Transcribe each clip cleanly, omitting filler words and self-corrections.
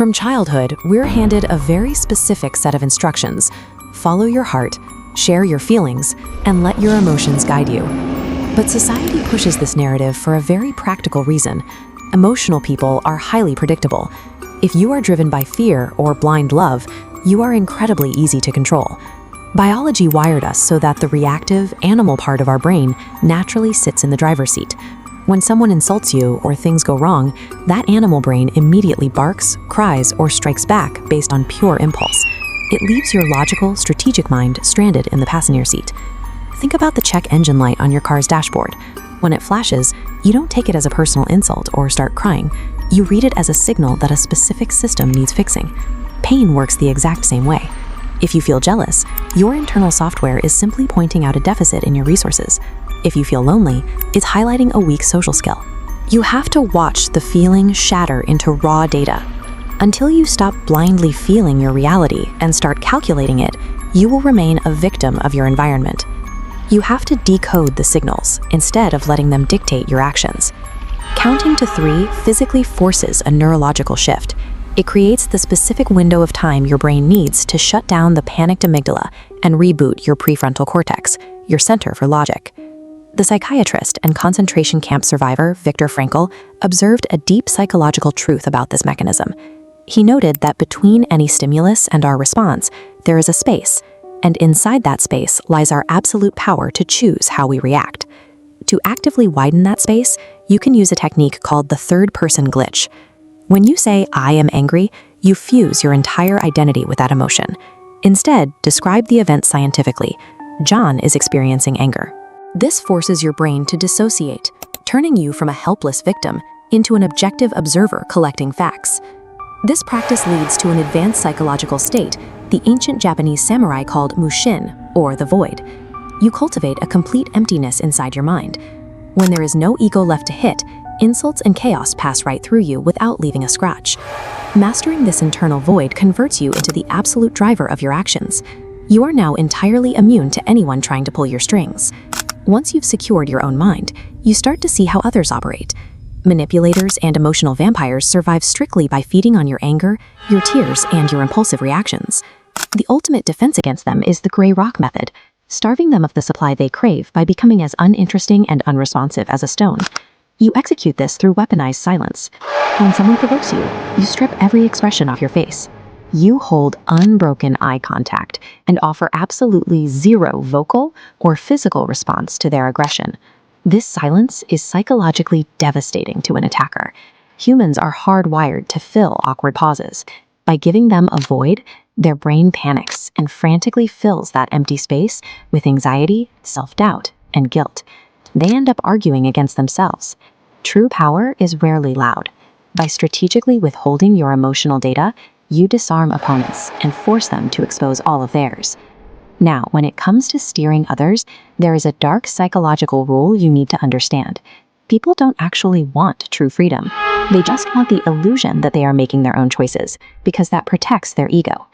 From childhood, we're handed a very specific set of instructions. Follow your heart, share your feelings, and let your emotions guide you. But society pushes this narrative for a very practical reason. Emotional people are highly predictable. If you are driven by fear or blind love, you are incredibly easy to control. Biology wired us so that the reactive, animal part of our brain naturally sits in the driver's seat. When someone insults you or things go wrong, that animal brain immediately barks, cries, or strikes back based on pure impulse. It leaves your logical, strategic mind stranded in the passenger seat. Think about the check engine light on your car's dashboard. When it flashes, you don't take it as a personal insult or start crying. You read it as a signal that a specific system needs fixing. Pain works the exact same way. If you feel jealous, your internal software is simply pointing out a deficit in your resources. If you feel lonely, it's highlighting a weak social skill. You have to watch the feeling shatter into raw data. Until you stop blindly feeling your reality and start calculating it, you will remain a victim of your environment. You have to decode the signals instead of letting them dictate your actions. Counting to 3 physically forces a neurological shift. It creates the specific window of time your brain needs to shut down the panicked amygdala and reboot your prefrontal cortex, your center for logic. The psychiatrist and concentration camp survivor Viktor Frankl observed a deep psychological truth about this mechanism. He noted that between any stimulus and our response, there is a space, and inside that space lies our absolute power to choose how we react. To actively widen that space, you can use a technique called the third-person glitch. When you say, "I am angry," you fuse your entire identity with that emotion. Instead, describe the event scientifically. John is experiencing anger. This forces your brain to dissociate, turning you from a helpless victim into an objective observer collecting facts. This practice leads to an advanced psychological state the ancient Japanese samurai called mushin, or the void. You cultivate a complete emptiness inside your mind. When there is no ego left to hit, insults and chaos pass right through you without leaving a scratch. Mastering this internal void converts you into the absolute driver of your actions. You are now entirely immune to anyone trying to pull your strings. Once you've secured your own mind, you start to see how others operate. Manipulators and emotional vampires survive strictly by feeding on your anger, your tears, and your impulsive reactions. The ultimate defense against them is the gray rock method, starving them of the supply they crave by becoming as uninteresting and unresponsive as a stone. You execute this through weaponized silence. When someone provokes you, you strip every expression off your face. You hold unbroken eye contact and offer absolutely zero vocal or physical response to their aggression. This silence is psychologically devastating to an attacker. Humans are hardwired to fill awkward pauses. By giving them a void, their brain panics and frantically fills that empty space with anxiety, self-doubt, and guilt. They end up arguing against themselves. True power is rarely loud. By strategically withholding your emotional data, you disarm opponents and force them to expose all of theirs. Now, when it comes to steering others, there is a dark psychological rule you need to understand. People don't actually want true freedom. They just want the illusion that they are making their own choices, because that protects their ego.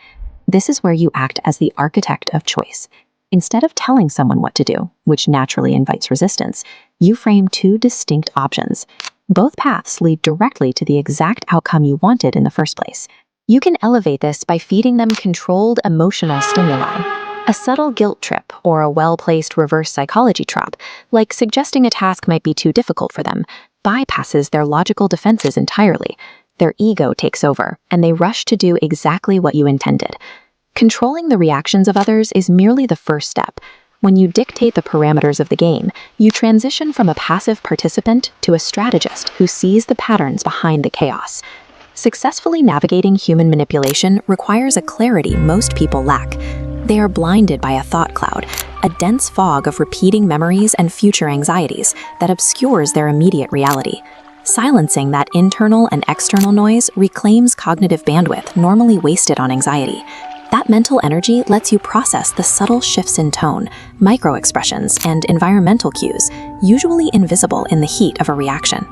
This is where you act as the architect of choice. Instead of telling someone what to do, which naturally invites resistance, you frame 2 distinct options. Both paths lead directly to the exact outcome you wanted in the first place. You can elevate this by feeding them controlled emotional stimuli. A subtle guilt trip or a well-placed reverse psychology trap, like suggesting a task might be too difficult for them, bypasses their logical defenses entirely. Their ego takes over, and they rush to do exactly what you intended. Controlling the reactions of others is merely the first step. When you dictate the parameters of the game, you transition from a passive participant to a strategist who sees the patterns behind the chaos. Successfully navigating human manipulation requires a clarity most people lack. They are blinded by a thought cloud, a dense fog of repeating memories and future anxieties that obscures their immediate reality. Silencing that internal and external noise reclaims cognitive bandwidth normally wasted on anxiety. That mental energy lets you process the subtle shifts in tone, micro-expressions, and environmental cues, usually invisible in the heat of a reaction.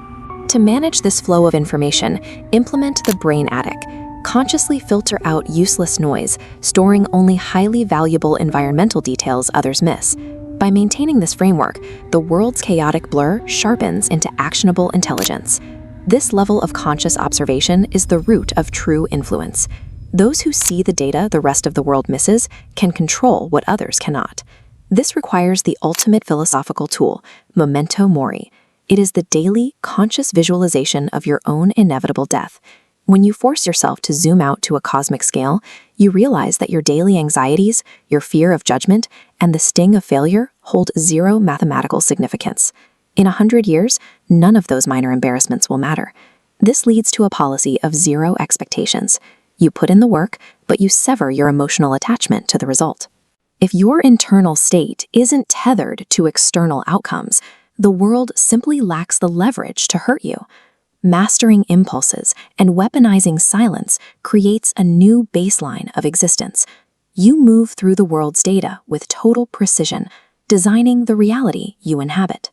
To manage this flow of information, implement the brain attic. Consciously filter out useless noise, storing only highly valuable environmental details others miss. By maintaining this framework, the world's chaotic blur sharpens into actionable intelligence. This level of conscious observation is the root of true influence. Those who see the data the rest of the world misses can control what others cannot. This requires the ultimate philosophical tool, memento mori. It is the daily, conscious visualization of your own inevitable death. When you force yourself to zoom out to a cosmic scale, you realize that your daily anxieties, your fear of judgment, and the sting of failure hold zero mathematical significance. In 100 years, none of those minor embarrassments will matter. This leads to a policy of zero expectations. You put in the work, but you sever your emotional attachment to the result. If your internal state isn't tethered to external outcomes, the world simply lacks the leverage to hurt you. Mastering impulses and weaponizing silence creates a new baseline of existence. You move through the world's data with total precision, designing the reality you inhabit.